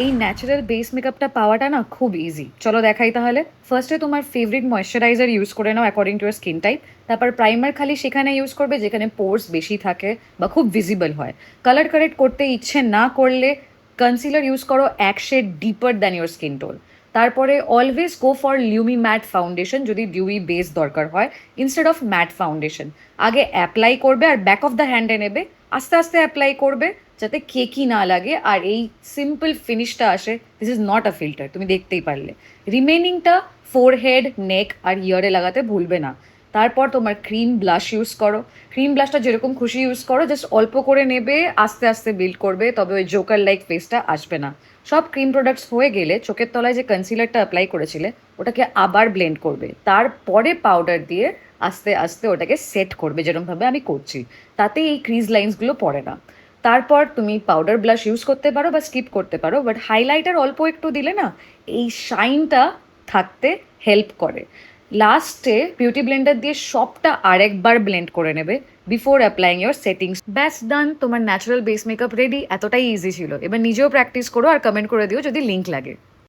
এই natural base মেকআপটা পাওয়াটা না খুব ইজি। চলো দেখাই তাহলে। ফার্স্টে তোমার ফেভারিট ময়েশ্চারাইজার ইউজ করে নাও according to your skin type. তারপর প্রাইমার খালি সেখানে ইউজ করবে যেখানে পোর্স বেশি থাকে বা খুব ভিজিবল হয়। কালার কারেক্ট করতে ইচ্ছে না করলে কনসিলার ইউজ করো এক shade deeper than your skin tone. তারপরে always go for lumi matte foundation যদি ডিউই বেস দরকার হয়, ইনস্টেড অফ ম্যাট ফাউন্ডেশন। আগে অ্যাপ্লাই করবে আর ব্যাক অফ দ্য হ্যান্ডে নেবে, আস্তে আস্তে অ্যাপ্লাই করবে যাতে কেকি না লাগে আর এই সিম্পল ফিনিশটা আসে। This is not a filter, তুমি দেখতেই পারলে। রিমেনিংটা ফোরহেড, নেক আর ইয়ারে লাগাতে ভুলবে না। তারপর তোমার ক্রিম ব্লাশ ইউজ করো। ক্রিম ব্লাশটা যেরকম খুশি ইউজ করো, জাস্ট অল্প করে নেবে, আস্তে আস্তে বিল্ড করবে, তবে ওই জোকার লাইক ফেসটা আসবে না। সব ক্রিম প্রোডাক্টস হয়ে গেলে চোখের তলায় যে কনসিলারটা অ্যাপ্লাই করেছিলে ওটাকে আবার ব্লেন্ড করবে, তারপরে পাউডার দিয়ে আস্তে আস্তে ওটাকে সেট করবে যেরকমভাবে আমি করছি। তাতে এই ক্রিজ লাইন্সগুলো পড়ে না। তারপর তুমি পাউডার ব্লাশ ইউজ করতে পারো বা স্কিপ করতে পারো, বাট হাইলাইটার অল্প একটু দিলে না এই শাইনটা থাকতে হেল্প করে। লাস্টে বিউটি ব্লেন্ডার দিয়ে সবটা আরেকবার ব্লেন্ড করে নেবে বিফোর অ্যাপ্লাইং ইয়োর সেটিংস। ব্যাস ডান, তোমার ন্যাচারাল বেস মেকআপ রেডি। এতটাই ইজি ছিল। এবার নিজেও প্র্যাকটিস করো আর কমেন্ট করে দিও যদি লিঙ্ক লাগে।